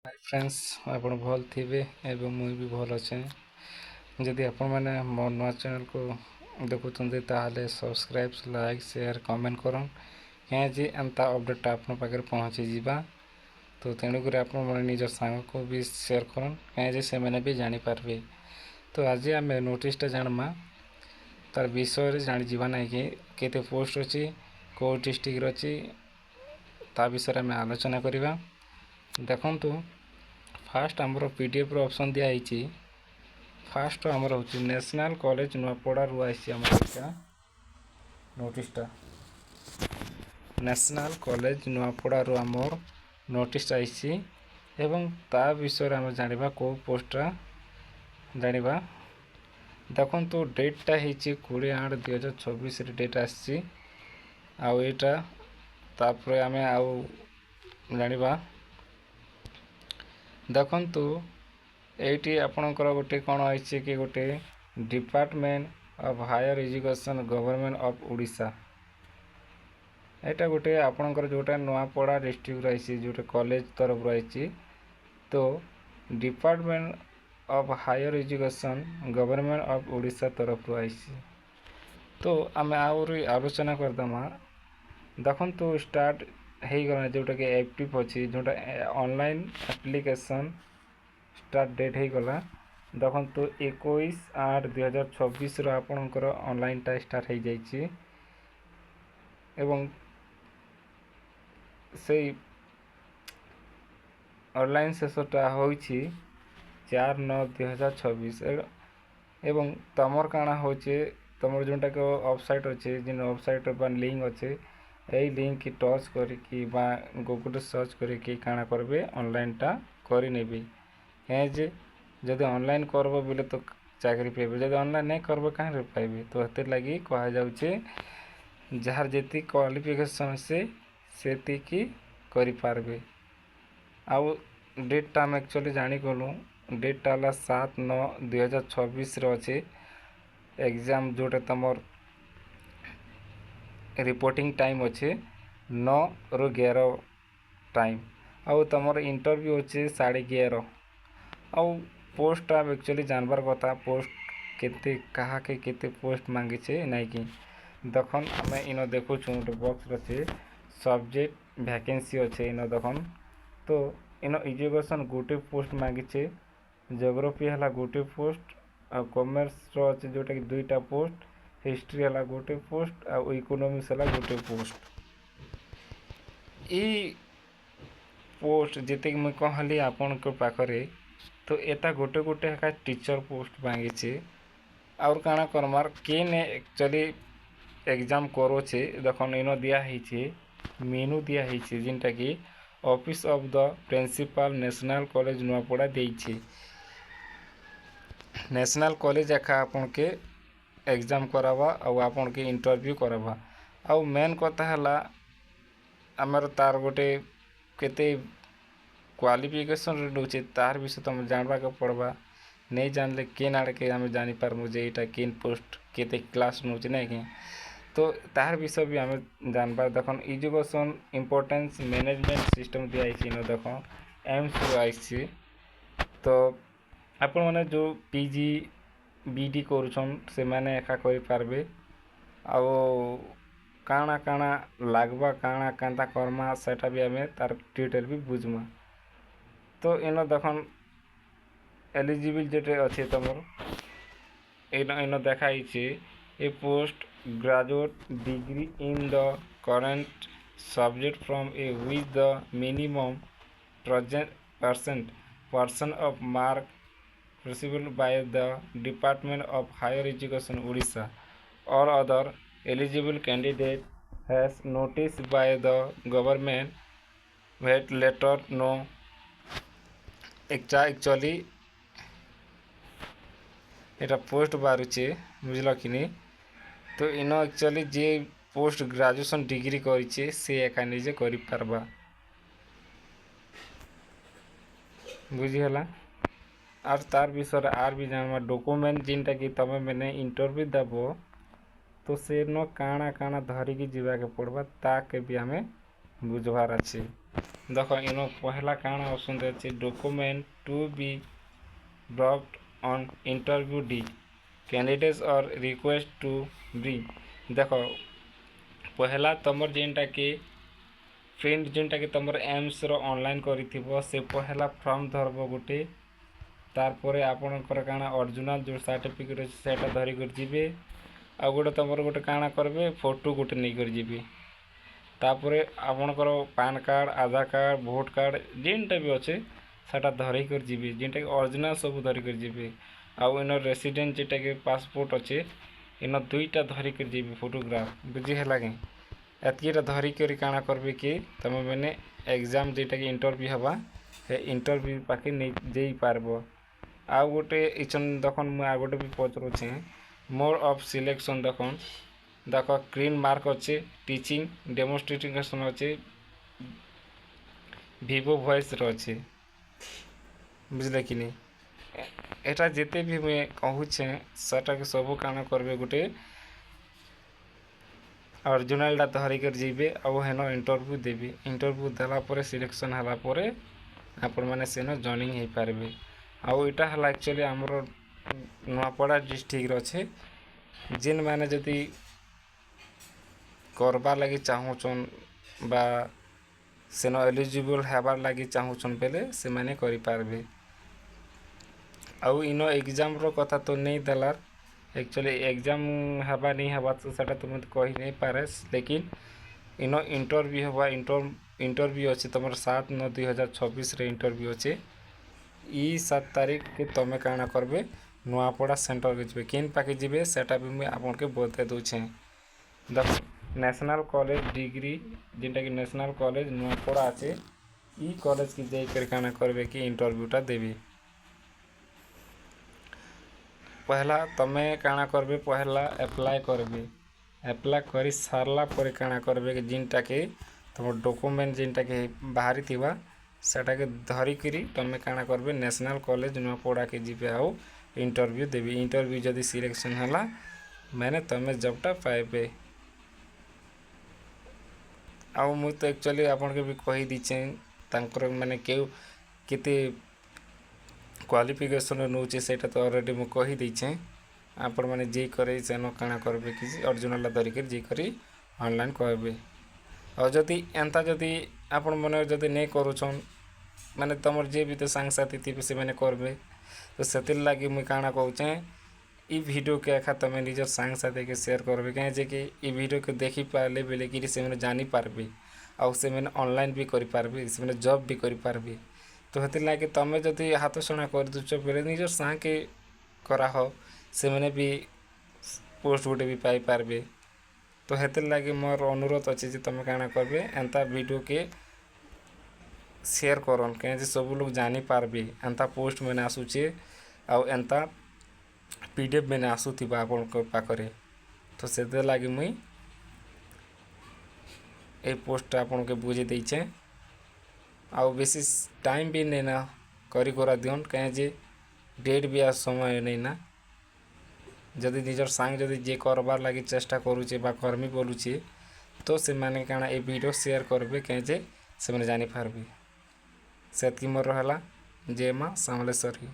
Hi friends ଆପଣ ଭଲ ଥିବେ ଏବଂ ମୁଁ ବି ଭଲ ଅଛେ। ଯଦି ଆପଣମାନେ ମୋ ନୂଆ ଚ୍ୟାନେଲକୁ ଦେଖୁଛନ୍ତି ତାହେଲେ ସବସ୍କ୍ରାଇବ୍ ଲାଇକ୍ ସେୟାର କମେଣ୍ଟ କରନ୍ କାହିଁକି ଏନ୍ତା ଅପଡ଼େଟ୍ଟା ଆପଣଙ୍କ ପାଖରେ ପହଞ୍ଚିଯିବା। ତ ତେଣୁକରି ଆପଣମାନେ ନିଜ ସାଙ୍ଗକୁ ବି ସେୟାର କରନ୍ କାହିଁକି ସେମାନେ ବି ଜାଣିପାରିବେ। ତ ଆଜି ଆମେ ନୋଟିସ୍ଟା ଜାଣିମା ତାର ବିଷୟରେ ଜାଣିଯିବା ନାହିଁ କି କେତେ ପୋଷ୍ଟ ଅଛି କେଉଁ ଡିଷ୍ଟ୍ରିକ୍ଟରେ ଅଛି ତା ବିଷୟରେ ଆମେ ଆଲୋଚନା କରିବା। ଦେଖନ୍ତୁ फास्ट आमर पीडीएफ रो ऑप्शन दिया है। फास्ट आमर होची नेशनल कॉलेज नुआपड़ा रु आई आमर नोटिसटा नेशनल कॉलेज नुआपड़ा रु आमर नोटिस आई एवं ता विषय आम जानिबा को पोस्टा जानिबा। देखंतु डेटटा होची 20/8/2024 रे डेट आसी आउ एटा तापर आमे आउ जानिबा। देखंतु एटी आपणकर गोटे कौन आई कि गोटे department of higher education government of Odisha एटा गोटे आपणकर जोटा नुआपड़ा डिस्ट्रिक्ट रही जोटे कॉलेज तरफ रही। तो department of higher education government of Odisha तरफ आई। तो आम आलोचना करदमा। देखंतु स्टार्ट हो गला जोटा कि एक्टिव अच्छी जोटा ऑनलाइन एप्लिकेशन स्टार्ट डेट हो गला। देखंतु 21/8/2024 आपणकर ऑनलाइनटा स्टार्ट हो जाइए एवं से ऑनलाइन शेषटा होइछि 4/9/2024 एवं तमर काना होचे तमर जोटा कि वेबसाइट अच्छे जिन वेबसाइट बा लिंक अच्छे यही लिंक की टच करके गूगल सर्च करके काना करबे ऑनलाइनटा करेबे। जे जदि ऑनलाइन करब बोले तो चाकरी पाइबे, जदि ऑनलाइन नहीं करब कहाँ पाइबे। तो हेते लगी कहा जाउछे जार जेती क्वालिफिकेशन से की करि पारबे। आउ डेटटा हम एक्चुअली जानी गलु डेटटा है 7/9/2024 अच्छे एग्जाम जोटा तमर रिपोर्टिंग टाइम अच्छे 9 ରୁ 11 टाइम आउ तमर इंटरव्यू अच्छे 11:30 आउ पोस्ट आप एक्चुअली जानवर कथा पोस्ट केते कहा के केते पोस्ट मांगी नहीं कि देखन आम इन देखु गोटे बॉक्स अच्छे सब्जेक्ट वैकेंसी अच्छे इन देखन। तो इन एजुकेशन गोटे पोस्ट मांगी ज्योग्राफी है गोटे पोस्ट आ कॉमर्स अच्छे जोटा कि 2टा पोस्ट हिस्ट्री है गोटे पोस्ट आ इकोनॉमिक्स है गोटे पोस्ट। ई पोस्ट जिते मुझे कहली आपण के पाखरे तो एटा गोटे गोटे है टीचर पोस्ट मांगी और काना करमार केन एक्चुअली एग्जाम करोचे देखन इन दिखाई मेनू दिखाई जिनटा कि office of the principal national college Nuapada देइछे। नेशनल कॉलेज एका आपन के एग्जाम करावा और आपन के इंटरव्यू करावा। आउ मेन कथा है आमर तार गोटे केते क्वालिफिकेशन रोचे तार विषय तुम जानवा के पड़वा नहीं जानले केन आड़ के आम जानीपार मुझे यहाँ केन पोस्ट केते क्लास नौचे नहीं कि तो तार विषय भी आम जानबार। देखन एजुकेशन इम्पोर्टेंस मैनेजमेंट सिस्टम दिखाई न देख एम्स आई। तो आपण मैंने जो पीजी बीडी करुछन से मैंने एका करि पारबे आउ काना काना लागबा काना कांता करमा सेटा भी आमे तार डिटेल भी बुझमा। तो इन देखन एलिजिबल जेटे अच्छे तमर इन देखाई a post graduate degree in the current subject from a with the minimum percent person of mark received by the Department of Higher Education Odisha or other eligible candidate has noticed by the government that letter no actually एटा post बारुचे बुझल कि नहीं। तो इन actually जे post graduation degree करिचे से एका निजे करि पारबा बुझीगला। और तार विषय आर भी जानवा डॉक्यूमेंट जिनटा कि तमें मैंने इंटरव्यू देव तो से न काना काना धरिकी जीवा के पड़वा ताके भी हमें बुझवार अच्छे। देख इन पहला काଣା ऑप्शन अच्छे document to be brought on interview the candidates और रिक्वेस्ट टू बी देख पहला तुमर जेनटा कि प्रिंट जेनटा कि तुम एम्स रो ऑनलाइन करिथिबो से पहला फॉर्म धरबो गोटे तारपरे आपणकर काଣା ओरिजिनल जो सर्टिफिकेट अच्छे सेटा धरिक जीवे आ गोटे तुम गोटे काଣା करबे फोटो गोटे नहीं कर जीवे तापर आपणकर पान कार्ड आधार कार्ड भोट कार्ड जेनटा भी अच्छे सेटा धरिक जीवे जेनटा कि ओरिजिनल सब धरिक जीवे आउ इन रेसिडेंट जेटा कि पासपोर्ट अच्छे इन दुईटा धरिक जीवे फोटोग्राफ बुझीला कि एतकीटा धरिक काଣା करबे कि तुम मैंने एग्जाम जेटा कि इंटरव्यू हवा से इंटरव्यू पाखे नहीं जाई पारबो आउ गोटे इचन देखन मु आ गोटे भी पचरुछे मोर ऑफ सिलेक्शन देखन देख ग्रीन मार्क अच्छे टीचिंग डेमोन्स्ट्रेशन अच्छे vivo वॉइस अच्छे बुझले कि नहीं एटा जिते भी मुझे कहूचे सेटा के सब काना करबे गोटे ओरिजिनल धरिक जीवे आउ हेन इंटरव्यू देवी इंटरव्यू देला परे सिलेक्शन हला परे आपण माने सेन जॉइनिंग हो पारबे आउ इटा हला एक्चुअली हमर नुआपड़ा डिस्ट्रिक्ट अच्छे जिन माने जदि करबार लगी चाहूचन बा सेन एलिजिबल हेबार लगी चाहूचन बेले से माने करि पारबे आउ इनो एग्जाम रो कथा तो नहीं देलार एक्चुअली एग्जाम हवा नहीं हवा तो सेटा तुम कही नहीं पारे लेकिन इनो इंटरव्यू हवा इंटरव्यू अच्छे तुम 7/9/2026 रे इंटरव्यू अच्छे ई 7 तारीख के तुम काଣା करबे नुआपड़ा सेंटर के जीवे किन पाके जीवे सेटा भी मुझे आपन के बता दूचे देख नेशनल कॉलेज डिग्री जेनटा कि नेशनल कॉलेज नुआपड़ा अच्छे ई कॉलेज की जाकर काଣା करबे कि इंटरव्यूटा देवी पहला तमे काଣା करबे पहला अप्लाई करबे अप्लाई करी सारला पर काଣା करबे कि जिनटा के तुम डॉक्यूमेंट जिनटा के बाहरी थिबा सेटा के धरी करी तमे काଣା करबे नेशनल कॉलेज नुआपड़ा के जीवे आउ इंटरव्यू देवी इंटरव्यू जदि सिलेक्शन हला मैंने तमे जॉबटा पाइबे आउ मु तो एक्चुअली आपन के भी कही दीचे तांकर माने केउ केते क्वालिफिकेशन नौचे सेटा तो ऑलरेडी मु कही दीचे आपण माने जे करे सेनो काଣା करबे कि ओरिजिनल धरिक जे करी ऑनलाइन कहबे और जदि एंता जदि आपण मने जदि नहीं करूछन माने तमर जे भी तो संग साथी थी से माने करबे तो सेतिल लागी मुई काଣା कहूचे ई वीडियो के आखा तमे निजर संग साथी के शेयर करबे कहे जे कि ई वीडियो के देखि पाले बेले कि से माने जानी पारबे आ से माने ऑनलाइन भी करि पारबे से माने जॉब भी करि पारबे तो हेतिर लागी तमे जदि हाथ सुना कर दुच बेले निजर संग के करा हो से माने भी पोस्ट गोटे भी पाई पारबे तो हेतिर लागी मोर अनुरोध अच्छे जे तमे काଣା करबे एंता वीडियो के शेयर करन कहे सब लोग जानी पारबे एंता पोस्ट मैंने आसूचे आउ एंता पीडीएफ मैंने आसूथिबा आपन पाखरे तो से लगी मुई ए पोस्ट आपन के बुझे देछे आउ बेसी टाइम भी नहीं ना करी करा दियन कहे जे डेट भी आ समय नहीं ना जदि निजर सांग जदि जे करबार लगी चेष्टा करूचे बा कर्मी बोलुचे तो से माने काଣା ए वीडियो शेयर करबे कहे जे से माने जानी पारबे सेतकी मोर रहला जय मां समलेश्वरी।